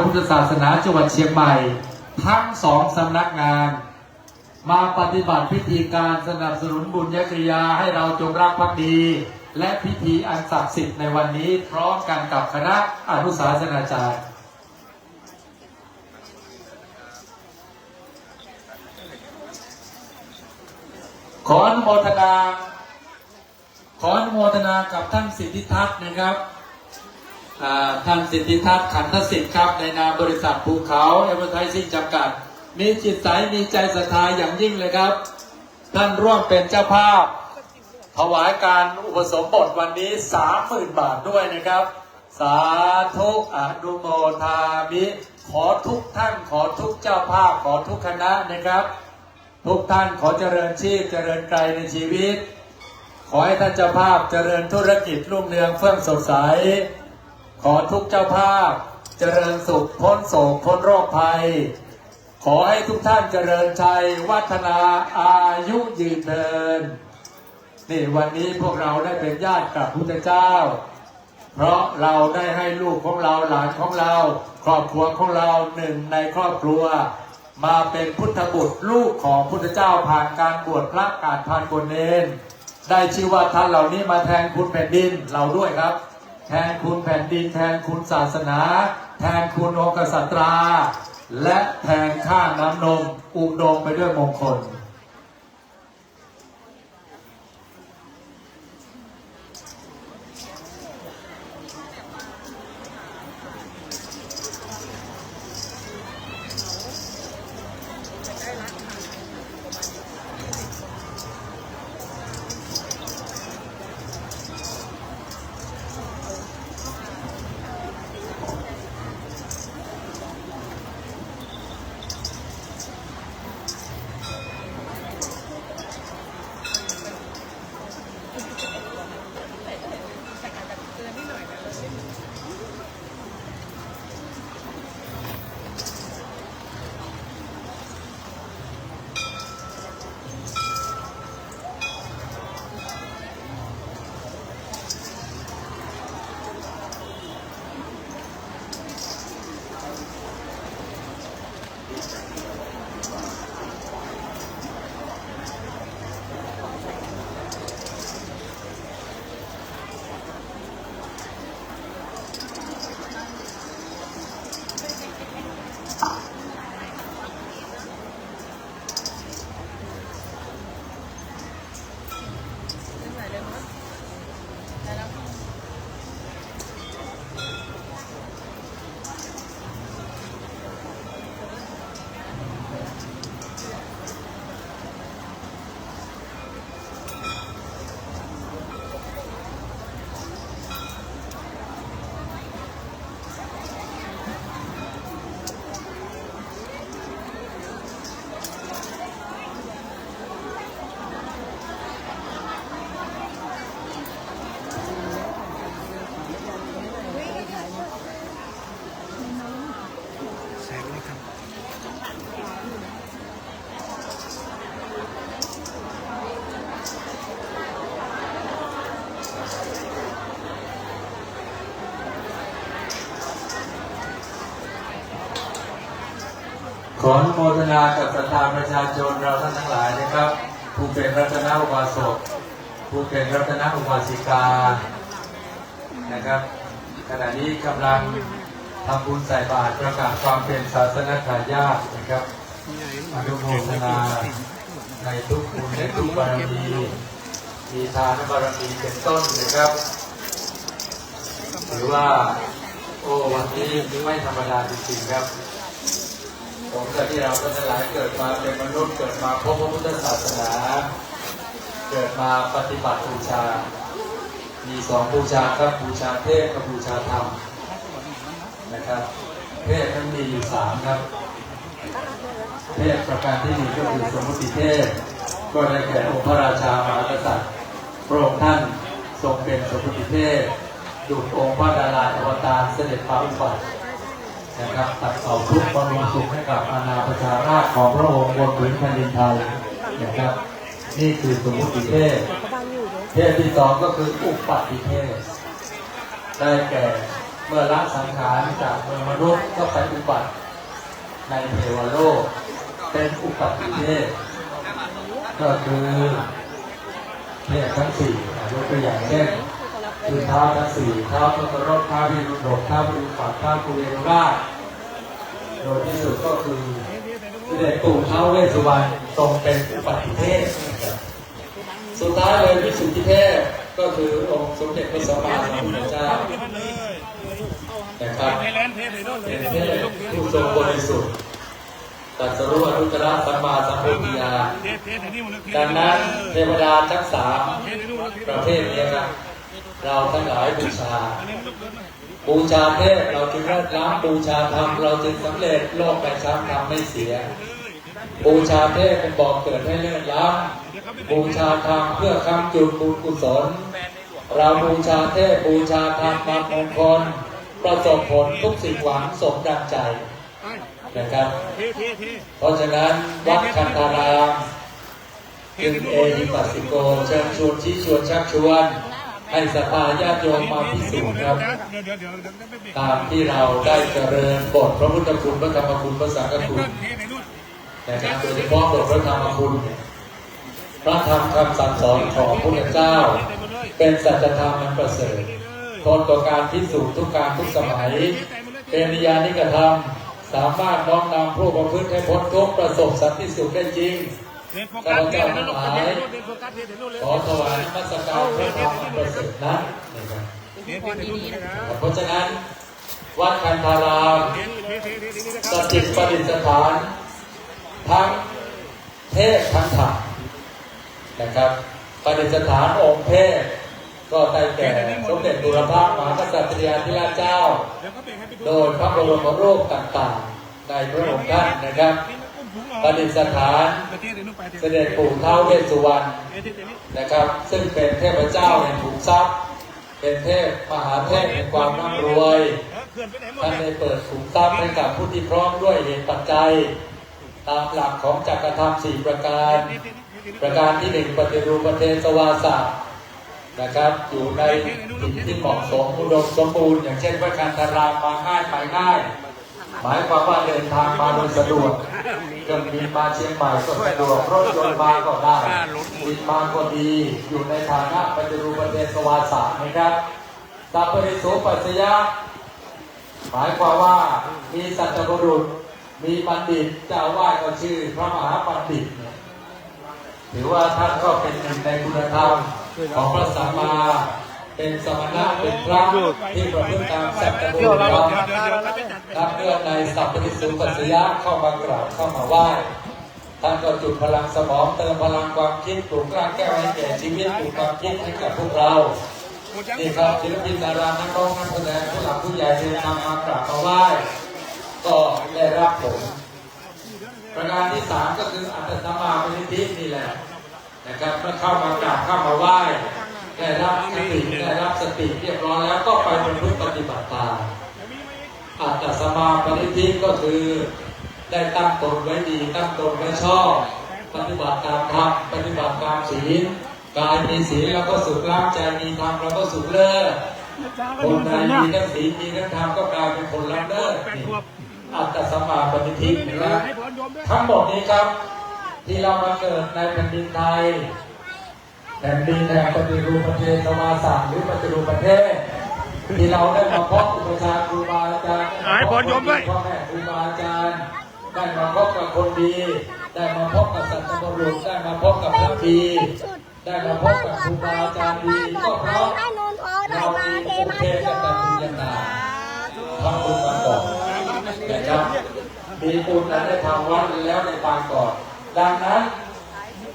พระพุทธศาสนาจังหวัดเชียงใหม่ทั้งสองสำนักงานมาปฏิบัติพิธีการสนับสนุนบุญญกริยาให้เราจงรักภักดีและพิธีอันศักดิ์สิทธิ์ในวันนี้พร้อมกันกับคณะอนุศาสนาจารย์ขออนุโมทนากับท่านสิทธิทัศน์นะครับท่านสิทธิทัศน์ขันธสิทธิ์ครับในนามบริษัทภูเขาเอเวอร์ไทซิ่งจำกัดมีจิตใสมีใจศรัทธาอย่างยิ่งเลยครับท่านร่วมเป็นเจ้าภาพถวายการอุปสมบทวันนี้ 30,000 บาทด้วยนะครับสาธุอนุโมทามิขอทุกท่านขอทุกเจ้าภาพขอทุกคณะนะครับทุกท่านขอเจริญชีพเจริญไกลในชีวิตขอให้ท่านเจ้าภาพเจริญธุรกิจรุ่งเรืองเฟื่องสดใสขอทุกเจ้าภาพเจริญสุขพ้นโศกพ้นโรคภัยขอให้ทุกท่านเจริญชัยวัฒนาอายุยืนเดินนี่วันนี้พวกเราได้เป็นญาติกับพุทธเจ้าเพราะเราได้ให้ลูกของเราหลานของเราครอบครัวของเราหนึ่งในครอบครัวมาเป็นพุทธบุตรลูกของพุทธเจ้าผ่านการบวชพระการทานบวชเนรได้ชื่อว่าท่านเหล่านี้มาแทนคุณแผ่นดินเราด้วยครับแทนคุณแผ่นดินแทนคุณศาสนาแทนคุณองค์กษัตราและแทนข้าน้ำนมอุดมไปด้วยมงคลขออนุโมทนากับศรัทธาประชาชนเราท่านทั้งหลายนะครับผู้เป็นรัตนอุบาสกผู้เป็นรัตนอุบาสิกานะครับขณะนี้กำลังทำบุญใส่บาตรประกาศความเป็นศาสนทายาทนะครับอนุโมทนาในทุกบุญและทุกบารมีมีทานบารมีเป็นต้นนะครับหรือว่าโอ้วันนี้ไม่ธรรมดาจริงๆครับผมกับที่เราทั้งหลายเกิดมาเป็นมนุษย์เกิดมาพบพระพุทธศาสนาเกิดมาปฏิบัติบูชามีสองบูชาครับบูชาเทพกับบูชาธรรมนะครับเทพนั้นมีอยู่3ครับเทพประการที่1ก็คือสมมุติเทพก็ได้แก่องค์พระราชามหากษัตริย์พระองค์ท่านทรงเป็นสมมุติเทพดุจองค์พระดาราอวตารเสด็จพระอุบัตินะครับตัดเสาทุกข์บำรุงสุขให้กับอาณาประชาราษฎร์ของพระองค์บนพื้นแผ่นดินไทยนะครับนี่คือสมมุติเทพเทพที่2ก็คืออุปัติเทพได้แก่ เมื่อละสังขารจากเมืองมนุษย์ก็ไปอุบัติในเทวโลกเป็นอุปัติเทพก็คือเทพทั้งสี่ยกตัวอย่างเช่นคือท้าวทั้งสี่ท้าวพระรถท้าววิรุฬท้าววิรุปัตท้าวกุเรนราชโดยที่สุดก็คือเสด็จปู่ท้าวเวสสุวรรณทรงเป็นอุปัติเทพสุดท้ายเลยวิสุทธิเทพก็คือองค์สมเด็จพระสัมมาสัมพุทธเจ้านะครับเป็นเทพผู้ทรงบริสุทธิ์ตรัสรู้อนุตตรสัมมาสัมพุทธญาณดังนั้นเทวดาทั้งสามประเภทนี้ครับเราทั้งหลายบูชาเทพเราจึงได้รับบูชาธรรมเราจึงสำเร็จโลกไปช้ำทำไม่เสียบูชาเทพเป็นบอกเกิดให้เลื่อนล้ำบูชาธรรมเพื่อคำจุดบุญกุศลเราบูชาเทพบูชาธรรมมามงคลประสบผลทุกสิ่งหวังสมดังใจนะครับเพราะฉะนั้นวัดคันธารามจึงเอหิปัสสิโกเชิญชวนชี้ชวนชักชวนให้ศรัทธาญาติโยมมาพิสูจน์ครับตามที่เราได้เจริญบทพระพุทธคุณพระธรรมคุณพระสังฆคุณนะครับโดยเฉพาะบทพระธรรมคุณพระธรรมคำสั่งสอนของพระพุทธเจ้าเป็นสัจธรรมอันประเสริฐทนต่อการพิสูจน์ทุกการทุกสมัยเป็นนิยานิกธรรมสามารถน้อมนำผู้ประพฤติให้พ้นทุกข์ประสบสันติสุขได้จริงข้าพเจ้าทั้งหลายขอถวายนมัสการพระธรรมอันประเสริฐนั้นนะครับเพราะฉะนั้นวัดคันธารามสถิตประดิษฐานทั้งเทพทั้งธรรมนะครับประดิษฐานองค์เทพก็ได้แก่สมเด็จบุรพมหากษัตริยาธิราชเจ้าโดยพระบรมรูปต่างๆในพระองค์ท่านนะครับประดิษฐานเสด็จปู่ท้าวเวสสุวรรณนะครับซึ่งเป็นเทพเจ้าแห่งขุมทรัพย์เป็นเทพมหาเทพแห่งความร่ำรวยท่านได้เปิดขุมทรัพย์ให้กับผู้ที่พร้อมด้วยเหตุปัจจัยตามหลักของจักรธรรม4ประการที่1ปฏิรูปประเทศวาสะนะครับอยู่ในถิ่นที่เหมาะสมอุดมสมบูรณ์อย่างเช่นวัดคันธารามมาง่ายไปง่ายหมายความว่าเดินทางมาโดยสะดวกเครื่องบินมาเชียงใหม่ก็สะดวกรถยนต์มาก็ได้บินมาก็ดีอยู่ในฐานะปฏิรูปประเทศวาสะนะครับสัพปริสุปัสสยะหมายความว่ามีสัจจบุรุษมีบัณฑิตเจ้าว่าก็ชื่อพระมหาบัณฑิตถือว่าท่านก็เป็นหนึ่งในคุณธรรมของพระสัมมาเป็นสมณะเป็นพระที่ประพฤติตามสัจจบุรุษท่านเมื่อในสัพปริสุปัสสยะเข้ามากราบเข้ามาไหว้ท่านก็จุดพลังสมองเติมพลังความคิดปลุกร่างแก้วให้แก่ชีวิตปลุกความคิดให้กับพวกเรานี่ครับศิลปินดารานักร้องนักแสดงผู้หลักผู้ใหญ่เดินทางมากราบมาไหว้ก็ได้รับผลประการที่3ก็คืออัตตสัมมาปณิธินี่แหละนะครับเมื่อเข้ามากราบเข้ามาไหว้ได้รับสติเรียบร้อยแล้วก็ไปประพฤติปฏิบัติตามอัตตสัมมาปณิธิก็คือได้ตั้งตนไว้ดีตั้งตนไว้ชอบปฏิบัติตามธรรมปฏิบัติตามศีลกายมีศีลแล้วก็สุขล้ำใจมีธรรมแล้วก็สุขเลิศคนใดมีทั้งศีลมีทั้งธรรมก็กลายเป็นคนล้ำเลิศอัตตสัมมาปณิธินะทั้งหมดนี้ครับที่เรามาเกิดในแผ่นดินไทยแผ่นดินแห่งปฏิรูปประเทศวาสะหรือปฏิรูปประเทศที่เราได้มาพบอุปชาครูบาอาจารย์พ่อแม่ครูบาอาจารย์ได้มาพบกับคนดีได้มาพบกับสัตว์บุรุษได้มาพบกับพระพีได้มาพบกับครูบาอาจารย์ดีก็เพราะเรามีอุเทศกันตัญญาทำบุญมาก่อนนะครับมีบุญนั้นได้ทำวัดแล้วในปางก่อนดังนั้น